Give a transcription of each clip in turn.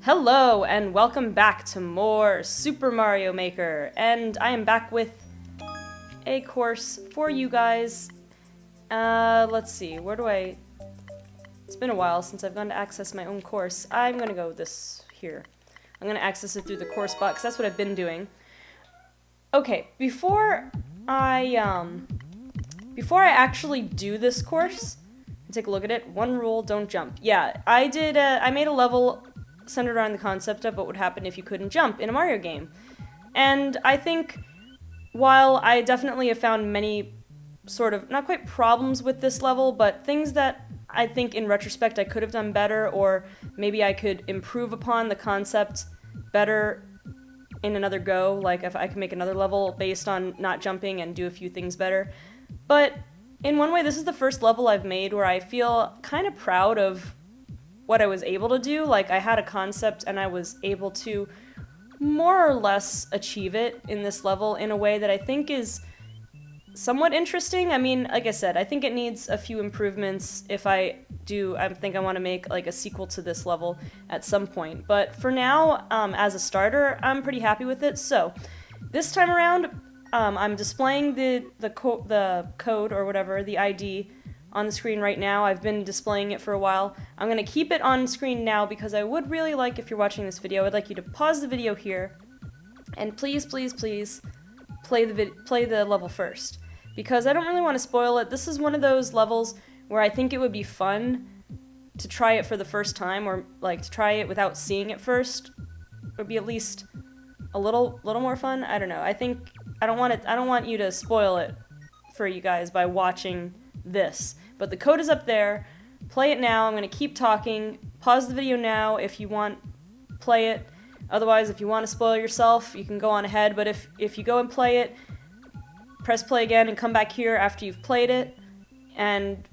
Hello and welcome back to more Super Mario Maker, and I am back with a course for you guys. Let's see, where do I... It's been a while since I've gone to access my own course. I'm gonna go this here. I'm gonna access it through the course box, that's what I've been doing. Okay, before I actually do this course, take a look at it. One rule, don't jump. Yeah, I made a level centered around the concept of what would happen if you couldn't jump in a Mario game. And I think while I definitely have found many sort of, not quite problems with this level, but things that I think in retrospect I could have done better, or maybe I could improve upon the concept better in another go, like if I could make another level based on not jumping and do a few things better. But in one way, this is the first level I've made where I feel kind of proud of what I was able to do. Like, I had a concept and I was able to more or less achieve it in this level in a way that I think is somewhat interesting. I mean, like I said, I think it needs a few improvements if I think I want to make like a sequel to this level at some point. But for now, as a starter, I'm pretty happy with it. So this time around, I'm displaying the code or whatever, the ID, on the screen right now. I've been displaying it for a while. I'm going to keep it on screen now because I would really like, if you're watching this video, I'd like you to pause the video here and please, please, please play the level first, because I don't really want to spoil it. This is one of those levels where I think it would be fun to try it for the first time, or like to try it without seeing it first. It would be at least a little more fun. I don't know. I don't want you to spoil it for you guys by watching this. But the code is up there. Play it now. I'm going to keep talking. Pause the video now if you want, play it. Otherwise, if you want to spoil yourself, you can go on ahead. But if you go and play it, press play again and come back here after you've played it. And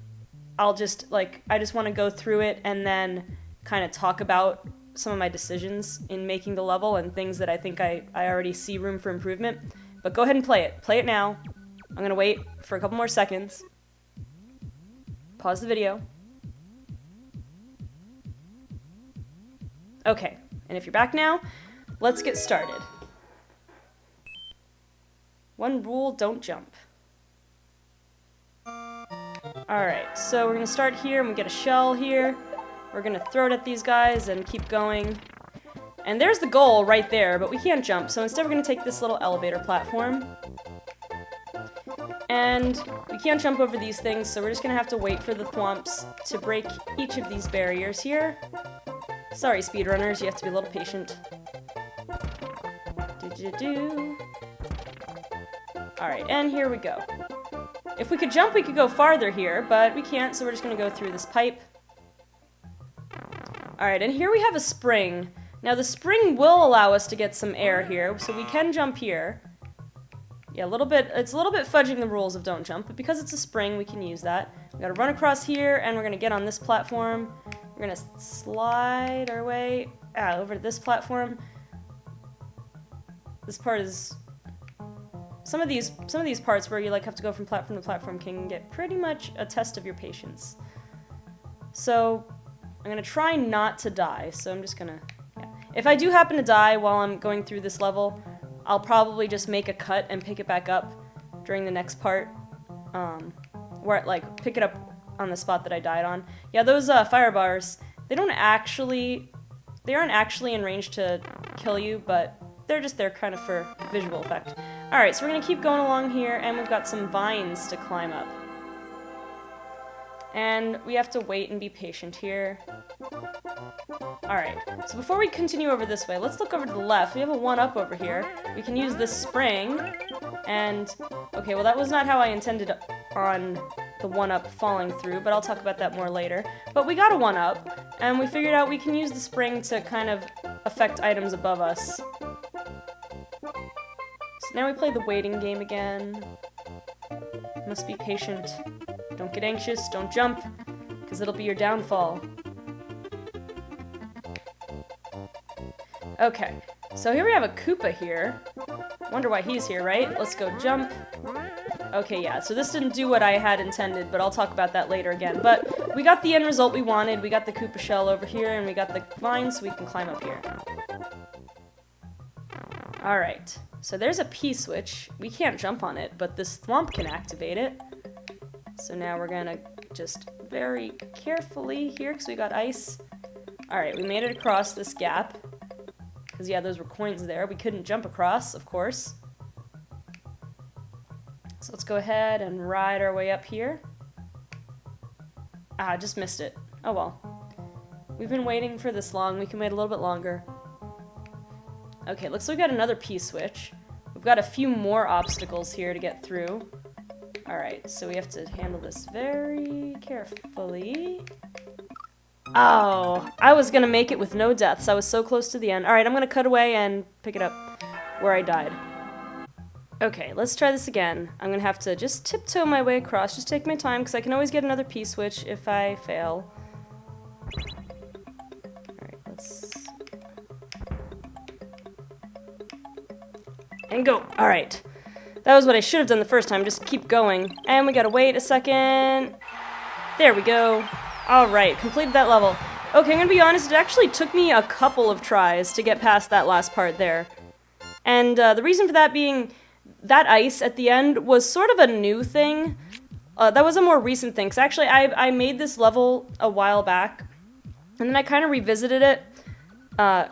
I just want to go through it and then kind of talk about some of my decisions in making the level and things that I think I already see room for improvement. But go ahead and play it. Play it now. I'm going to wait for a couple more seconds. Pause the video. Okay, and if you're back now, let's get started. One rule, don't jump. Alright, so we're going to start here, and we get a shell here. We're going to throw it at these guys and keep going. And there's the goal right there, but we can't jump, so instead we're going to take this little elevator platform. And we can't jump over these things, so we're just going to have to wait for the thwomps to break each of these barriers here. Sorry, speedrunners, you have to be a little patient. Alright, and here we go. If we could jump, we could go farther here, but we can't, so we're just going to go through this pipe. Alright, and here we have a spring. Now, the spring will allow us to get some air here, so we can jump here. Yeah, it's a little bit fudging the rules of don't jump, but because it's a spring, we can use that. We gotta run across here, and we're gonna get on this platform. We're gonna slide our way over to this platform. This part is... Some of these parts where you like have to go from platform to platform can get pretty much a test of your patience. So, I'm gonna try not to die, so I'm just gonna... Yeah. If I do happen to die while I'm going through this level, I'll probably just make a cut and pick it back up during the next part, where pick it up on the spot that I died on. Yeah, those fire bars, they aren't actually in range to kill you, but they're just there kind of for visual effect. Alright, so we're gonna keep going along here, and we've got some vines to climb up. And we have to wait and be patient here. Alright, so before we continue over this way, let's look over to the left. We have a 1-up over here. We can use this spring, and... Okay, well that was not how I intended on the 1-up falling through, but I'll talk about that more later. But we got a 1-up, and we figured out we can use the spring to kind of affect items above us. So now we play the waiting game again. Must be patient. Don't get anxious, don't jump, because it'll be your downfall. Okay, so here we have a Koopa here. Wonder why he's here, right? Let's go jump. Okay, yeah, so this didn't do what I had intended, but I'll talk about that later again. But we got the end result we wanted. We got the Koopa shell over here, and we got the vine, so we can climb up here. Alright, so there's a P-switch. We can't jump on it, but this thwomp can activate it. So now we're gonna just very carefully here, because we got ice. Alright, we made it across this gap. Because, yeah, those were coins there. We couldn't jump across, of course. So let's go ahead and ride our way up here. Ah, I just missed it. Oh well. We've been waiting for this long. We can wait a little bit longer. Okay, looks like we got another P-switch. We've got a few more obstacles here to get through. Alright, so we have to handle this very carefully. Oh, I was gonna make it with no deaths. I was so close to the end. Alright, I'm gonna cut away and pick it up where I died. Okay, let's try this again. I'm gonna have to just tiptoe my way across. Just take my time, because I can always get another P-switch if I fail. Alright, let's... and go! Alright. That was what I should have done the first time. Just keep going. And we gotta wait a second. There we go. Alright, completed that level. Okay, I'm gonna be honest, it actually took me a couple of tries to get past that last part there. And the reason for that being, that ice at the end was sort of a new thing. That was a more recent thing, because actually I made this level a while back, and then I kind of revisited it and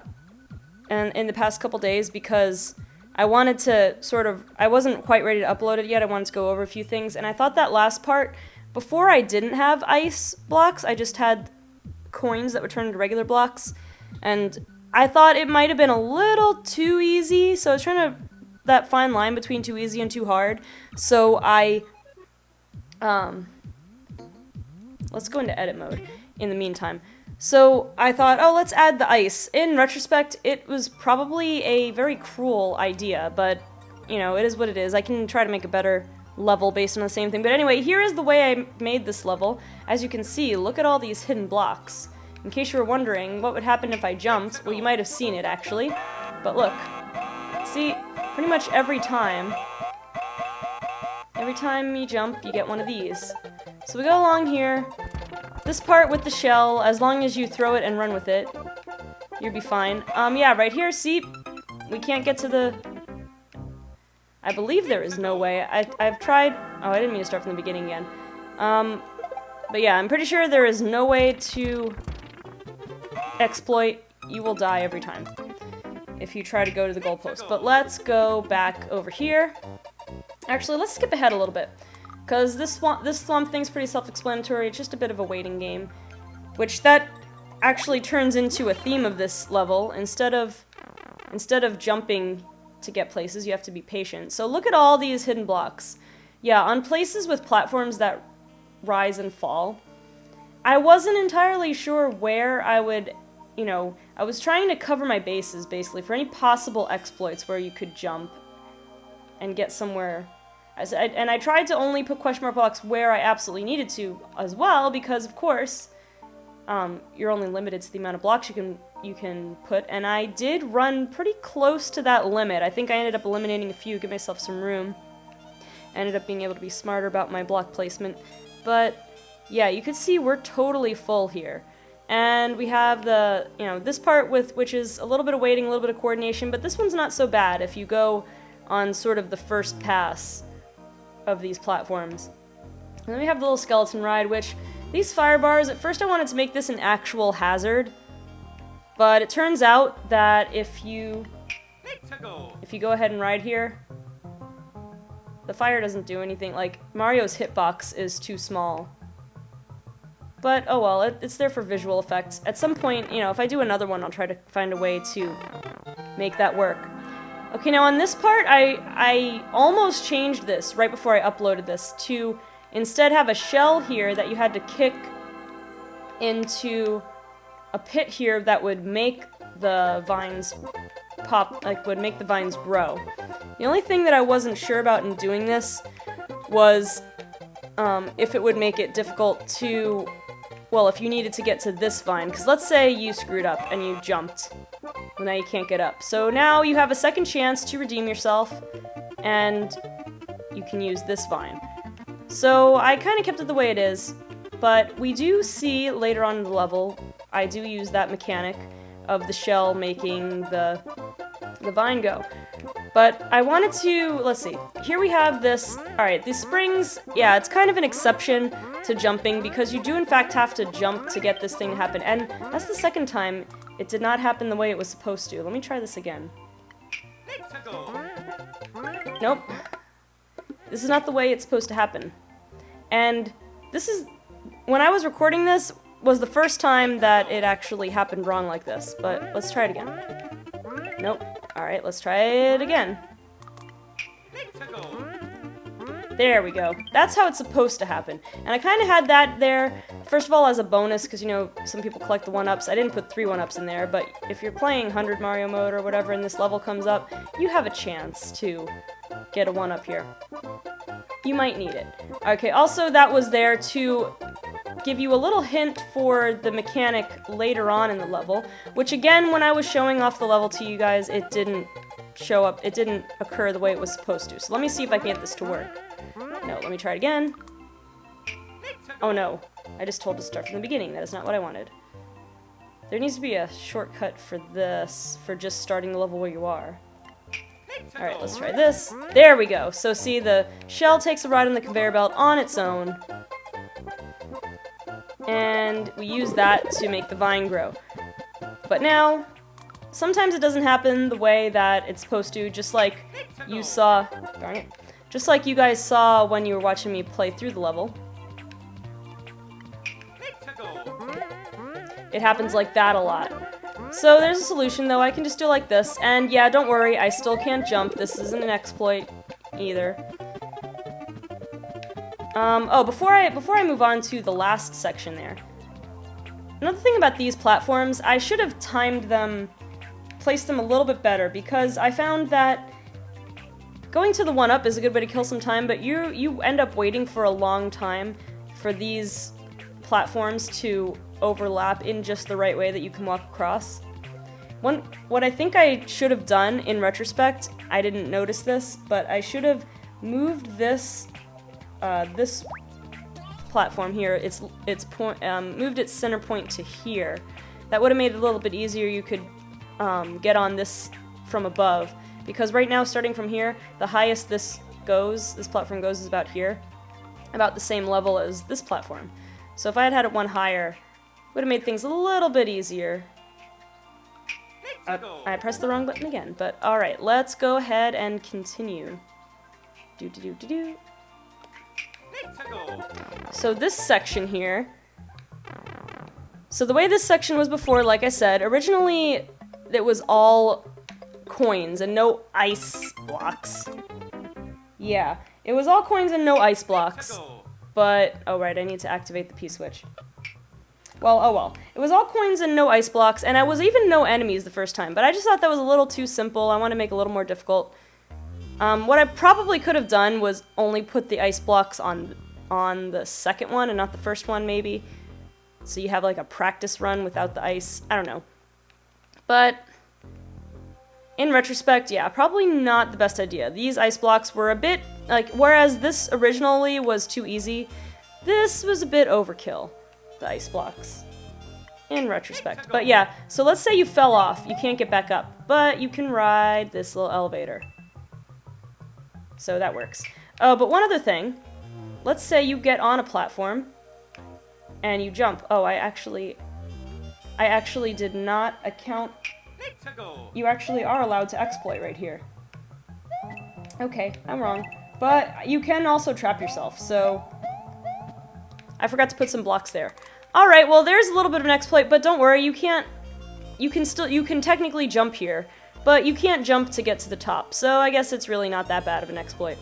in the past couple days, because I wanted to sort of, I wasn't quite ready to upload it yet. I wanted to go over a few things, and I thought that last part, before I didn't have ice blocks, I just had coins that would turn into regular blocks, and I thought it might have been a little too easy, so I was trying to, that fine line between too easy and too hard, so I, let's go into edit mode in the meantime. So I thought, oh, let's add the ice. In retrospect, it was probably a very cruel idea, but, you know, it is what it is. I can try to make a better level based on the same thing. But anyway, here is the way I made this level. As you can see, look at all these hidden blocks. In case you were wondering what would happen if I jumped, well, you might have seen it, actually. But look. See, pretty much every time you jump, you get one of these. So we go along here. This part with the shell, as long as you throw it and run with it, you'll be fine. Yeah, right here, see? We can't get to the... I believe there is no way. I've tried... Oh, I didn't mean to start from the beginning again. But yeah, I'm pretty sure there is no way to exploit. You will die every time if you try to go to the goalpost. But let's go back over here. Actually, let's skip ahead a little bit, because this thwomp thing's pretty self-explanatory. It's just a bit of a waiting game, which that actually turns into a theme of this level. Instead of jumping to get places, you have to be patient. So look at all these hidden blocks. Yeah, on places with platforms that rise and fall, I wasn't entirely sure where I would, you know, I was trying to cover my bases, basically, for any possible exploits where you could jump and get somewhere. And I tried to only put question mark blocks where I absolutely needed to as well, because, of course, you're only limited to the amount of blocks you can put, and I did run pretty close to that limit. I think I ended up eliminating a few, give myself some room. I ended up being able to be smarter about my block placement. But, yeah, you could see we're totally full here. And we have the, you know, this part which is a little bit of waiting, a little bit of coordination, but this one's not so bad if you go on sort of the first pass of these platforms. And then we have the little skeleton ride, which these fire bars, at first I wanted to make this an actual hazard, but it turns out that if you go ahead and ride here, the fire doesn't do anything. Like, Mario's hitbox is too small. But, oh well, it's there for visual effects. At some point, you know, if I do another one, I'll try to find a way to make that work. Okay, now on this part, I almost changed this right before I uploaded this to instead have a shell here that you had to kick into a pit here that would make the vines pop, like would make the vines grow. The only thing that I wasn't sure about in doing this was if it would make it difficult to, well, if you needed to get to this vine, because let's say you screwed up and you jumped. Well, now you can't get up. So now you have a second chance to redeem yourself, and you can use this vine. So I kind of kept it the way it is, but we do see later on in the level, I do use that mechanic of the shell making the vine go. But I wanted to, let's see, here we have this, alright, these springs, yeah, it's kind of an exception to jumping because you do in fact have to jump to get this thing to happen, and that's the second time it did not happen the way it was supposed to. Let me try this again. Nope. This is not the way it's supposed to happen. And this is, when I was recording this, was the first time that it actually happened wrong like this, but let's try it again. Nope. Alright, let's try it again. There we go. That's how it's supposed to happen. And I kind of had that there, first of all, as a bonus, because, you know, some people collect the 1-ups. I didn't put 3 1-ups in there, but if you're playing 100 Mario mode or whatever and this level comes up, you have a chance to get a 1-up here. You might need it. Okay, also that was there to give you a little hint for the mechanic later on in the level, which again, when I was showing off the level to you guys, it didn't show up, it didn't occur the way it was supposed to. So let me see if I can get this to work. No, let me try it again. Oh no, I just told it to start from the beginning. That is not what I wanted. There needs to be a shortcut for this, for just starting the level where you are. Alright, let's try this. There we go. So see, the shell takes a ride on the conveyor belt on its own. And we use that to make the vine grow. But now, sometimes it doesn't happen the way that it's supposed to, just like you saw, darn it, just like you guys saw when you were watching me play through the level. It happens like that a lot. So there's a solution though, I can just do like this, and yeah, don't worry, I still can't jump, this isn't an exploit either. Oh, before I move on to the last section there, another thing about these platforms, I should have timed them, placed them a little bit better, because I found that going to the 1-up is a good way to kill some time, but you end up waiting for a long time for these platforms to overlap in just the right way that you can walk across. What I think I should have done in retrospect, I didn't notice this, but I should have moved this this platform here, moved its center point to here. That would have made it a little bit easier. You could get on this from above, because right now, starting from here, the highest this platform goes is about here, about the same level as this platform. So if I had had it one higher, it would have made things a little bit easier. I pressed the wrong button again, but alright, let's go ahead and continue. So this section here, so the way this section was before, like I said, originally it was all coins and no ice blocks. Yeah, it was all coins and no ice blocks, but, oh right, I need to activate the P-switch. Well, oh well. It was all coins and no ice blocks, and I was even no enemies the first time, but I just thought that was a little too simple. I want to make it a little more difficult. What I probably could have done was only put the ice blocks on the second one and not the first one, maybe. So you have like a practice run without the ice. I don't know. But in retrospect, yeah, probably not the best idea. These ice blocks were a bit, like, whereas this originally was too easy, this was a bit overkill, the ice blocks, in retrospect. But yeah, so let's say you fell off, you can't get back up, but you can ride this little elevator. So that works. Oh, but one other thing, let's say you get on a platform, and you jump. Oh, I actually did not account. You actually are allowed to exploit right here. Okay, I'm wrong. But you can also trap yourself, so I forgot to put some blocks there. Alright, well there's a little bit of an exploit, but don't worry, you can technically jump here, but you can't jump to get to the top, so I guess it's really not that bad of an exploit.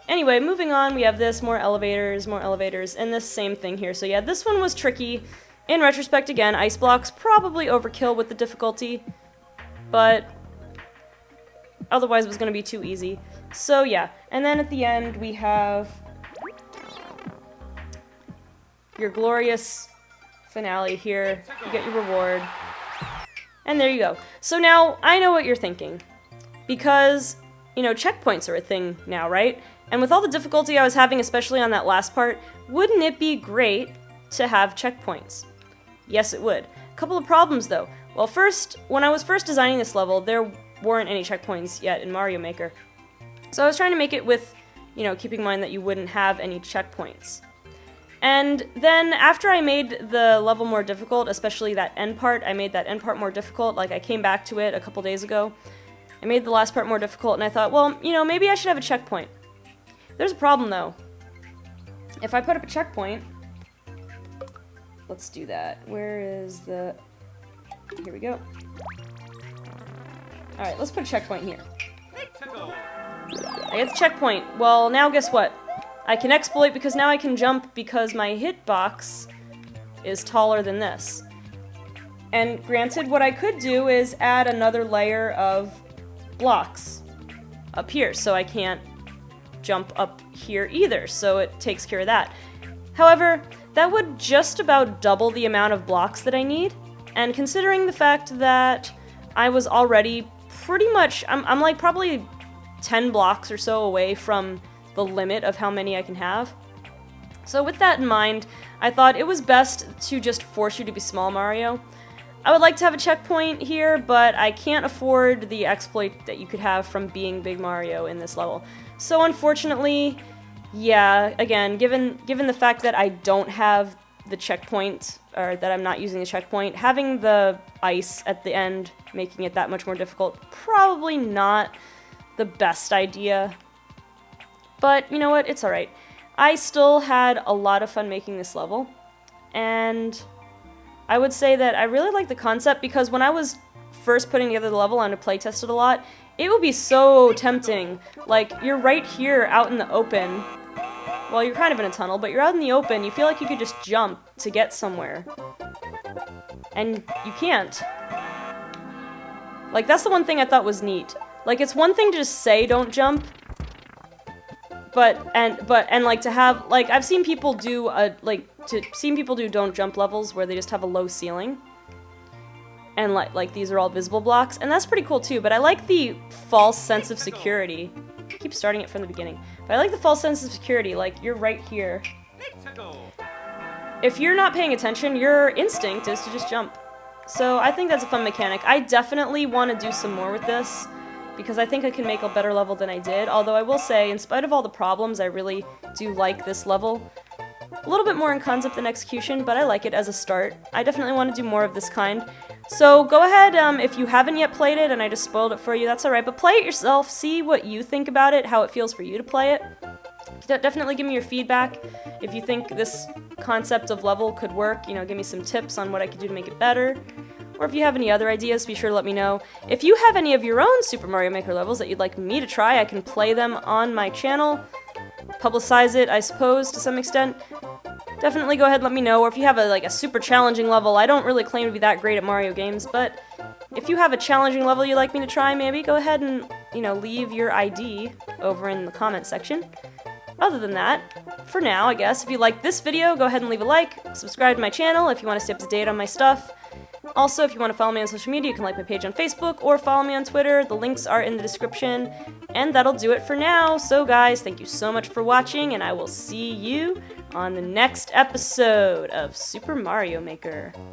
Anyway, moving on, we have this, more elevators, and this same thing here. So yeah, this one was tricky. In retrospect, again, ice blocks probably overkill with the difficulty, but otherwise it was going to be too easy. So yeah, and then at the end we have your glorious finale here. You get your reward. And there you go. So now, I know what you're thinking. Because, you know, checkpoints are a thing now, right? And with all the difficulty I was having, especially on that last part, wouldn't it be great to have checkpoints? Yes, it would. A couple of problems, though. Well, first, when I was first designing this level, there weren't any checkpoints yet in Mario Maker. So I was trying to make it with, you know, keeping in mind that you wouldn't have any checkpoints. And then after I made the level more difficult, especially that end part, I made that end part more difficult. Like, I came back to it a couple days ago. I made the last part more difficult, and I thought, well, you know, maybe I should have a checkpoint. There's a problem, though. If I put up a checkpoint... Let's do that. Where is the... Here we go. Alright, let's put a checkpoint here. I get the checkpoint. Well, now guess what? I can exploit because now I can jump because my hitbox is taller than this. And granted, what I could do is add another layer of blocks up here, so I can't jump up here either, so it takes care of that. However, that would just about double the amount of blocks that I need, and considering the fact that I was already pretty much, I'm like probably 10 blocks or so away from the limit of how many I can have. So with that in mind, I thought it was best to just force you to be small Mario. I would like to have a checkpoint here, but I can't afford the exploit that you could have from being Big Mario in this level. So unfortunately, yeah, again, given the fact that I don't have the checkpoint, or that I'm not using the checkpoint, having the ice at the end, making it that much more difficult, probably not the best idea. But you know what, it's alright. I still had a lot of fun making this level, and I would say that I really like the concept because when I was first putting together the level and I playtested a lot, it would be so tempting. Like, you're right here out in the open. Well, you're kind of in a tunnel, but you're out in the open. You feel like you could just jump to get somewhere. And you can't. Like, that's the one thing I thought was neat. Like, it's one thing to just say don't jump, but like to have, like, I've seen people do don't jump levels where they just have a low ceiling. And like these are all visible blocks, and that's pretty cool too, but I like the false sense of security. I keep starting it from the beginning. But I like the false sense of security, like you're right here. If you're not paying attention, your instinct is to just jump. So I think that's a fun mechanic. I definitely want to do some more with this, because I think I can make a better level than I did, although I will say, in spite of all the problems, I really do like this level. A little bit more in concept than execution, but I like it as a start. I definitely want to do more of this kind. So go ahead, if you haven't yet played it, and I just spoiled it for you, that's alright, but play it yourself, see what you think about it, how it feels for you to play it. Definitely give me your feedback. If you think this concept of level could work, you know, give me some tips on what I could do to make it better. Or if you have any other ideas, be sure to let me know. If you have any of your own Super Mario Maker levels that you'd like me to try, I can play them on my channel, publicize it, I suppose, to some extent. Definitely go ahead and let me know. Or if you have a super challenging level, I don't really claim to be that great at Mario games, but if you have a challenging level you'd like me to try, maybe go ahead and, you know, leave your ID over in the comment section. Other than that, for now, I guess, if you like this video, go ahead and leave a like, subscribe to my channel if you want to stay up to date on my stuff. Also, if you want to follow me on social media, you can like my page on Facebook or follow me on Twitter. The links are in the description. And that'll do it for now. So guys, thank you so much for watching, and I will see you on the next episode of Super Mario Maker.